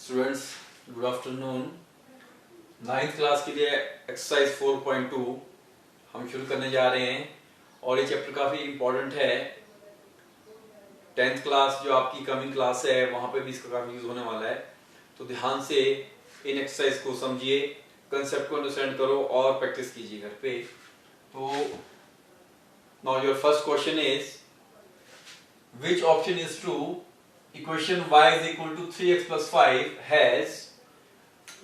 Students, good afternoon. 9th class के लिए exercise 4.2 हम शुरू करने जा रहे हैं और ये चैप्टर काफ़ी इम्पोर्टेंट है। 10th क्लास जो आपकी कमिंग क्लास है वहाँ पे भी इसका काफ़ी यूज़ होने वाला है, तो ध्यान से इन एक्सरसाइज को समझिए, कंसेप्ट को अंडरस्टैंड करो और प्रैक्टिस कीजिए घर पे। तो now your first question is which option is true? Equation y is equal to 3x plus 5 has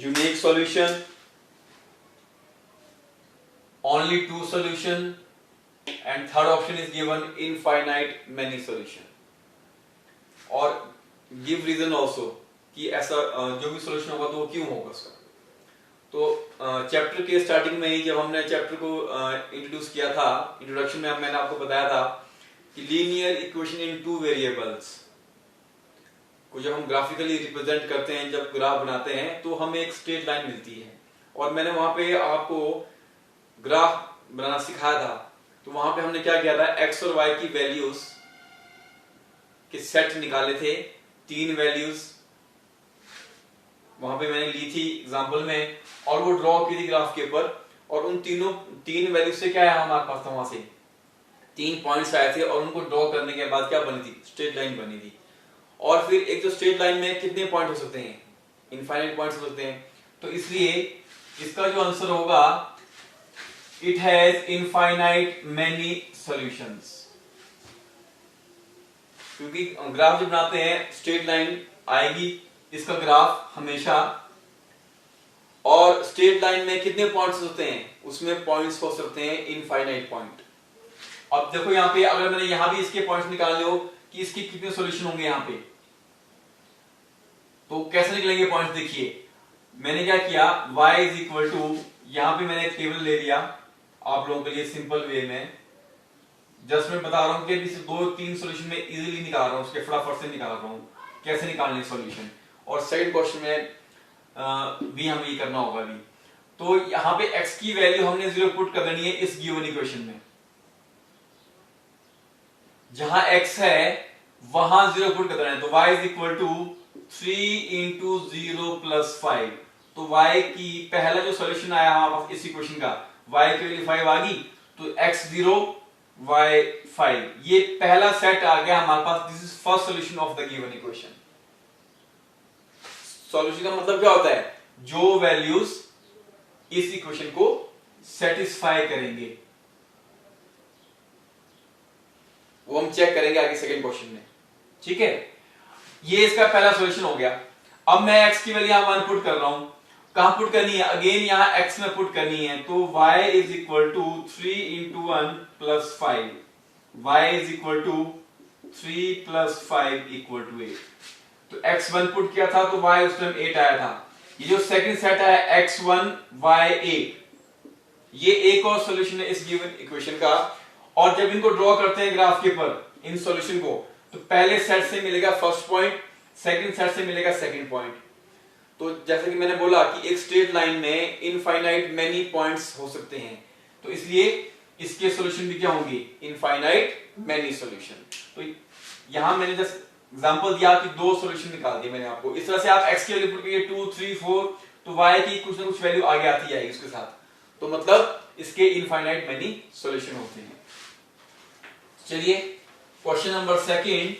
unique solution, only two solution, and third option is given infinite many solution. और give reason also कि ऐसा जो भी solution होगा तो वो क्यों होगा उसका। तो चैप्टर के स्टार्टिंग में ही जब हमने चैप्टर को इंट्रोड्यूस किया था, इंट्रोडक्शन में मैंने आपको बताया था कि linear equation in two variables को जब हम ग्राफिकली रिप्रेजेंट करते हैं, जब ग्राफ बनाते हैं तो हमें एक स्ट्रेट लाइन मिलती है। और मैंने वहां पे आपको ग्राफ बनाना सिखाया था। तो वहां पे हमने क्या किया था, एक्स और वाई की वैल्यूज के सेट निकाले थे, तीन वैल्यूज वहां पे मैंने ली थी एग्जांपल में, और वो ड्रॉ की थी ग्राफ के ऊपर। और उन तीन वैल्यूज से क्या है हमारे पास, वहां से तीन पॉइंट्स आए थे और उनको ड्रॉ करने के बाद क्या बनी थी, स्ट्रेट लाइन बनी थी। और फिर एक जो स्ट्रेट लाइन में कितने पॉइंट हो सकते हैं, इनफाइनाइट पॉइंट्स हो सकते हैं। तो इसलिए इसका जो आंसर होगा, it has infinite many solutions. क्योंकि ग्राफ जब बनाते हैं स्ट्रेट लाइन आएगी इसका ग्राफ हमेशा, और स्ट्रेट लाइन में कितने पॉइंट्स होते हैं, उसमें पॉइंट्स हो सकते हैं इनफाइनाइट पॉइंट। अब देखो यहाँ पे अगर मैंने यहां भी इसके पॉइंट्स निकाल लो कि इसके कितने सॉल्यूशन होंगे यहाँ पे, तो कैसे निकलेंगे पॉइंट्स, देखिए मैंने क्या किया, y इज इक्वल टू, यहां पे मैंने एक टेबल ले लिया आप लोगों के लिए सिंपल वे में। जस्ट मैं बता रहा हूं कि इसे दो तीन सॉल्यूशन में इजीली निकाल रहा हूं, उसके फटाफट से निकाल रहा हूं कैसे निकालने सॉल्यूशन। और सेकंड क्वेश्चन में भी हमें ये करना होगा अभी। तो यहाँ पे x की वैल्यू हमने 0 पुट कर देनी है इस गिवन इक्वेशन में। जहां x है वहां 0 पुट कर देना है। तो y is equal to 3 into 0 plus 5। तो y की पहला जो सॉल्यूशन आया हमारे पास इस इक्वेशन का, y की वैल्यू 5 आ गई, तो x 0 y 5, ये पहला सेट आ गया हमारे पास। This is first solution of the given equation. Solution का मतलब क्या होता है, जो वैल्यूज इस इक्वेशन को सेटिस्फाई करेंगे, वो हम चेक करेंगे आगे सेकंड क्वेश्चन में। ठीक है, ये इसका पहला सॉल्यूशन हो गया। अब मैं x की वैल्यू यहां 1 पुट कर रहा हूं, कहां पुट करनी है, अगेन यहां x में पुट करनी है। तो y is equal to 3 into 1 plus 5, y is equal to 3 plus 5 equal to 8। तो x1 पुट किया था तो y उस टाइम 8 आया था। ये जो सेकंड सेट है x1 y8, ये एक और सॉल्यूशन है इस गिवन इक्वेशन का। और जब इनको ड्रॉ करते हैं ग्राफ के ऊपर इन सॉल्यूशन को, तो पहले सेट से मिलेगा फर्स्ट पॉइंट, सेकंड सेट से मिलेगा सेकंड पॉइंट। तो जैसे कि मैंने बोला कि एक स्ट्रेट लाइन में इनफाइनाइट मेनी पॉइंट्स हो सकते हैं, तो इसलिए इसके सॉल्यूशन भी क्या होंगे, इनफाइनाइट मेनी सॉल्यूशन। तो यहां मैंने जस्ट एग्जांपल दिया कि दो सॉल्यूशन निकाल दिए मैंने आपको। इस तरह से आप x की वैल्यू पुट कीजिए 2 3 4, तो y की कुछ ना कुछ वैल्यू आगे आती जाएगी उसके साथ। तो मतलब इसके इनफाइनाइट मेनी सॉल्यूशन होते हैं। चलिए question number second,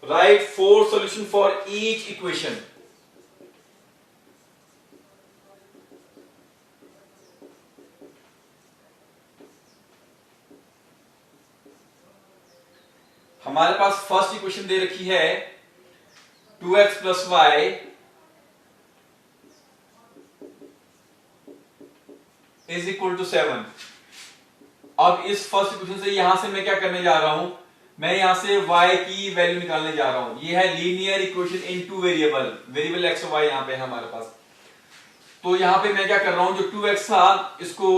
right 4 solution for each equation. हमारे पास फर्स्ट इक्वेशन दे रखी है 2x plus y is equal to 7। अब इस फर्स्ट इक्वेशन से यहां से मैं क्या करने जा रहा हूं, मैं यहां से y की वैल्यू निकालने जा रहा हूं। ये है linear equation in two variable x और y यहां पे है हमारे पास। तो यहां पे मैं क्या कर रहा हूं, जो 2x था इसको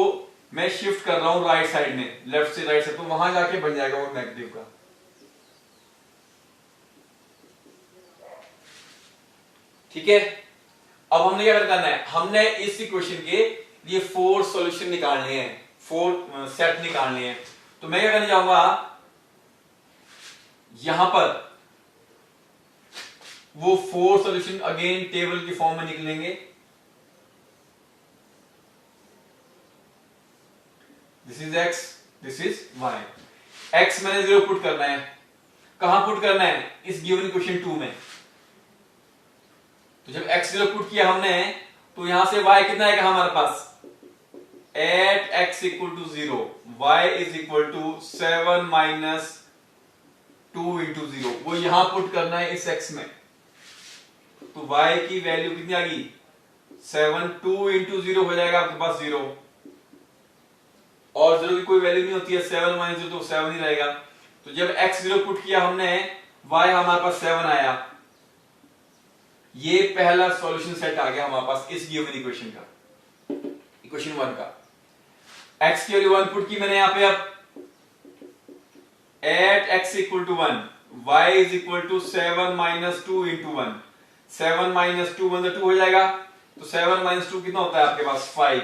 मैं शिफ्ट कर रहा हूं राइट साइड में, लेफ्ट से राइट साइड, तो वहां जाके बन जाएगा वो नेगेटिव का। ठीक है, अब हमने क्या करना है, हमने इस इक्वेशन के लिए 4 सॉल्यूशन निकालने हैं, 4 सेट निकालने हैं। तो मैं क्या करने जाऊंगा, यहां पर वो 4 सॉल्यूशन अगेन टेबल के फॉर्म में निकलेंगे। This is x, this is y। x मैंने 0 पुट करना है, कहां पुट करना है? इस गिवन इक्वेशन 2 में। तो जब x 0 पुट किया हमने तो यहां से y कितना आएगा हमारे पास? At x equal to 0 y is equal to 7 minus 2 into 0। वो यहां पुट करना है इस x में। तो y की वैल्यू कितनी आ गई? 7, 2 इंटू 0 हो जाएगा आपके पास 0, और 0 की कोई वैल्यू नहीं होती है, 7 माइनस 0 तो 7 ही रहेगा। तो जब x 0 पुट किया हमने, y हमारे पास 7 आया। ये पहला सॉल्यूशन सेट आ गया हमारे पास इस गिवन इक्वेशन का, इक्वेशन 1 का। x की वैल्यू 1 पुट की मैंने यहां पे, अब at x equal to 1 y is equal to 7 minus 2 into 1। 7 minus 2 1 2 हो जाएगा, तो 7 माइनस 2 कितना होता है आपके पास? 5।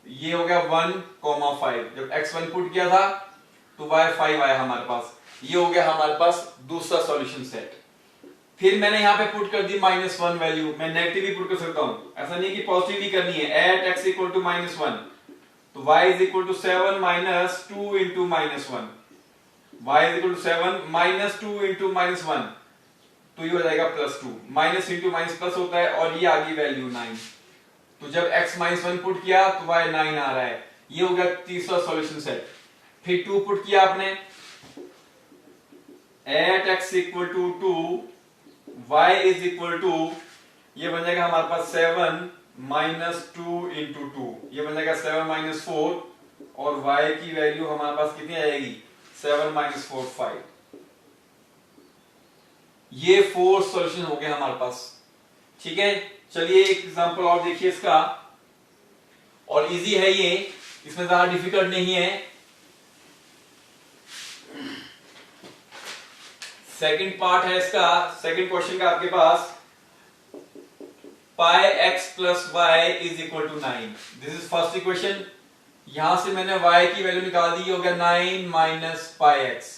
ये हो गया 1,5। जब x1 पुट किया था तो y 5 आया हमारे पास। ये हो गया हमारे पास दूसरा सॉल्यूशन सेट। फिर मैंने यहां पे पुट कर दी -1 वैल्यू। मैं नेगेटिव भी पुट कर सकता हूं, ऐसा नहीं कि पॉजिटिव ही करनी है। एट x इक्वल टू -1 तो y is equal to 7 minus 2 into -1। y is equal to 7 minus 2 into -1, तो ये हो जाएगा +2। माइनस इंटू माइनस प्लस होता है, और ये आ गई वैल्यू 9। तो जब x -1 पुट किया तो y 9 आ रहा है। ये हो गया तीसरा सॉल्यूशन सेट। फिर 2 पुट किया आपने, at x equal to 2 y is equal to, ये बन जाएगा हमारे पास 7 माइनस 2 इंटू 2, ये बन जाएगा 7 माइनस 4, और y की वैल्यू हमारे पास कितनी आएगी? 7 माइनस 4 5। ये 4 सॉल्यूशन हो गए हमारे पास। ठीक है, चलिए एक एग्जांपल और देखिए इसका, और इजी है ये, इसमें ज्यादा डिफिकल्ट नहीं है। सेकंड पार्ट है इसका, सेकंड क्वेश्चन का आपके पास, pi x plus y is equal to 9। This is first equation. यहां से मैंने y की वैल्यू निकाल दी, हो गया 9 माइनस पाई एक्स।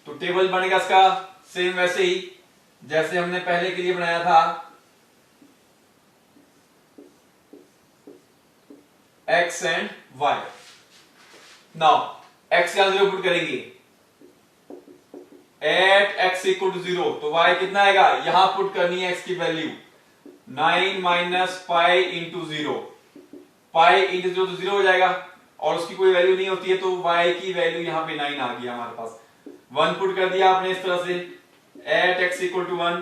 तो टेबल बनेगा इसका सेम वैसे ही जैसे हमने पहले के लिए बनाया था। x and y। Now x का 0 पुट करेंगे, एट x इक्वल टू 0 तो y कितना आएगा? यहां पुट करनी है x की value 9 minus pi into 0। Pi into 0 तो 0 हो जाएगा, और उसकी कोई वैल्यू नहीं होती है, तो y की वैल्यू यहां पे 9 आ गई हमारे पास। 1 पुट कर दिया आपने इस तरह से, at x equal to 1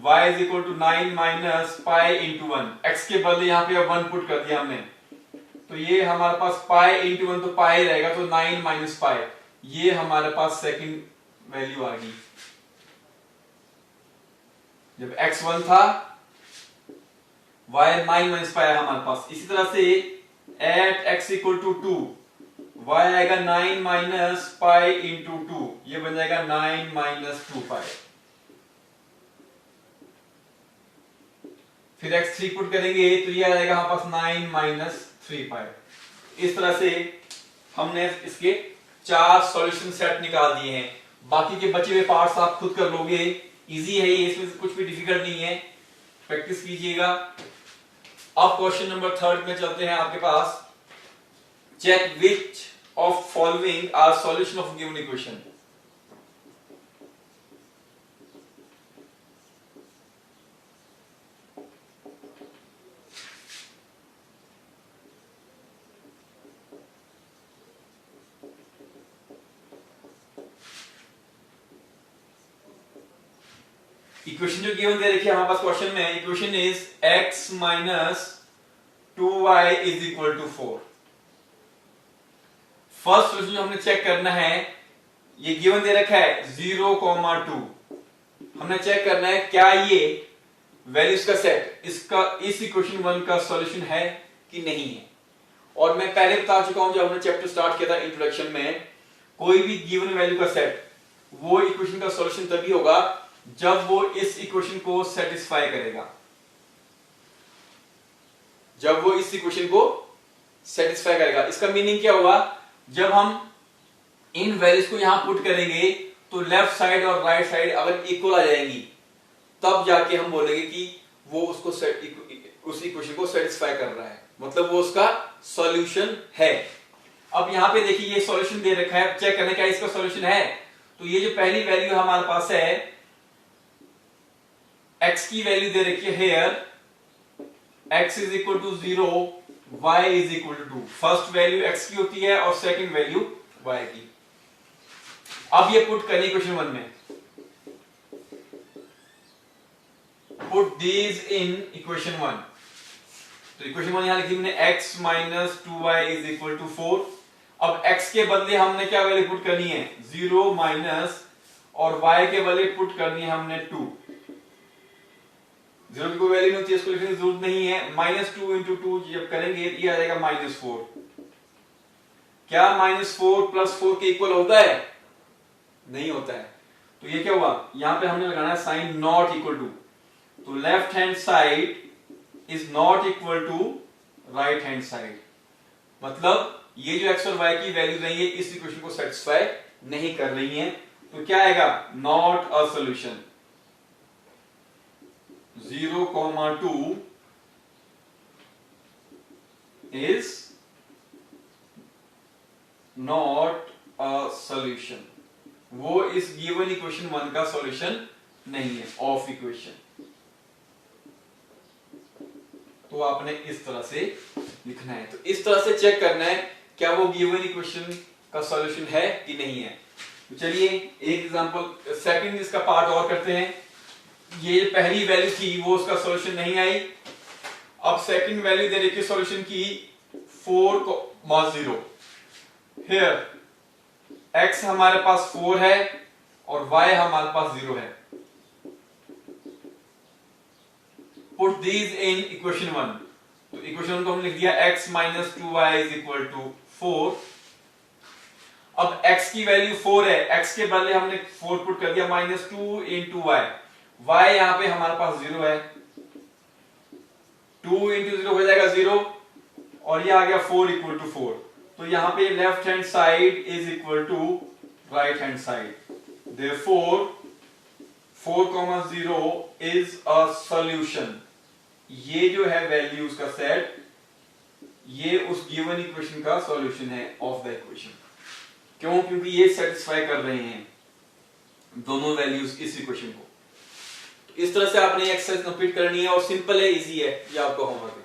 y is equal to 9 minus pi into 1। x के बदले यहां पे 1 पुट कर दिया हमने, तो ये हमारे पास पाई इंटू 1 तो पाई रहेगा, तो 9 माइनस पाई, ये हमारे पास सेकंड वैल्यू आ गई। जब x 1 था, y 9 माइनस पाई है हमारे पास। इसी तरह से at x equal to 2 y आएगा 9 माइनस पाई इंटू 2, ये बन जाएगा 9 माइनस 2 पाई। फिर x 3 पुट करेंगे तो ये आ जाएगा हमारे पास 9 माइनस 3 पाई। इस तरह से हमने इसके 4 सॉल्यूशन सेट निकाल दिए हैं। बाकी के बचे हुए पार्ट्स आप खुद कर लोगे, इजी है ये, इसमें कुछ भी डिफिकल्ट नहीं है, प्रैक्टिस कीजिएगा। अब क्वेश्चन नंबर 3 में चलते हैं आपके पास। Check which of following are solution of given equation. Equation जो गिवन दे रखी है हमारे पास क्वेश्चन में, equation is x minus 2y is equal to 4। First solution जो हमने चेक करना है, ये गिवन दे रखा है 0,2। हमने चेक करना है क्या ये वैल्यूज का सेट इसका इस इक्वेशन 1 का सॉल्यूशन है कि नहीं है। और मैं पहले बता चुका हूं जब हमने चैप्टर स्टार्ट किया था इंट्रोडक्शन में, कोई भी गिवन वैल्यू का सेट वो इक्वेशन का सॉल्यूशन तभी होगा जब वो इस इक्वेशन को सेटिस्फाई करेगा। जब वो इस इक्वेशन को सेटिस्फाई करेगा, इसका मीनिंग क्या हुआ? जब हम इन वैल्यूज को यहां पुट करेंगे तो लेफ्ट साइड और राइट साइड अगर इक्वल आ जाएंगी तब जाके हम बोलेंगे कि वो उसको उस इक्वेशन को सेटिस्फाई कर रहा है, मतलब वो उसका सॉल्यूशन है। अब यहाँ पे देखिए ये सॉल्यूशन दे रखा है, चेक करने क्या इसका सॉल्यूशन है। तो ये जो पहली वैल्यू हमारे पास है x की वैल्यू दे रखी है here, x is equal to 0, y is equal to 2। First value x की होती है और सेकंड वैल्यू y की। अब ये पुट करनी क्वेश्चन 1 में, पुट दीज इन इक्वेशन 1। तो इक्वेशन 1 यहां लिखी हमने x minus 2y is equal to 4। अब x के बदले हमने क्या वैल्यू पुट करनी है 0 माइनस, और y के बदले पुट करनी है हमने 2। 0 की कोई वैल्यू नहीं होती है, इसको लिखने की जरूरत नहीं है। -2 इंटू 2 जब करेंगे ये आ जाएगा -4। क्या -4 प्लस 4 के इक्वल होता है? नहीं होता है। तो ये क्या हुआ, यहां पे हमने लगाना है साइन नॉट इक्वल टू। तो left hand side is not equal to right hand side, मतलब ये जो x और y की वैल्यू रही है इस इक्वेशन को सेटिस्फाई नहीं कर रही है। तो क्या आएगा, not a solution. 0,2 is not a solution, वो इस गिवन इक्वेशन 1 का सॉल्यूशन नहीं है, ऑफ इक्वेशन। तो आपने इस तरह से लिखना है, तो इस तरह से चेक करना है क्या वो गिवन इक्वेशन का सॉल्यूशन है कि नहीं है। तो चलिए एक एग्जांपल सेकंड इसका पार्ट और करते हैं। ये पहली वैल्यू थी वो उसका सॉल्यूशन नहीं आई। अब सेकंड वैल्यू दे रखी सॉल्यूशन की 4,0। हियर x हमारे पास 4 है और y हमारे पास 0 है। Put these in equation 1। तो इक्वेशन 1 को हमने लिख दिया x minus 2y is equal to 4। अब x की वैल्यू 4 है, x के बदले हमने 4 पुट कर दिया, -2 इंटू y। y यहां पे हमारे पास 0 है, 2 इंटू 0 हो जाएगा 0, और ये आ गया 4 इक्वल टू 4। तो यहां पे left hand side is equal to right hand side. Therefore 4,0 is a solution. ये जो है वैल्यूज का सेट, ये उस गिवन इक्वेशन का सॉल्यूशन है ऑफ द इक्वेशन। क्यों? क्योंकि ये सेटिस्फाई कर रहे हैं दोनों वैल्यूज इस इक्वेशन को। इस तरह से आपने एक्सरसाइज कंप्लीट करनी है और सिंपल है, इजी है, ये आपका होमवर्क है।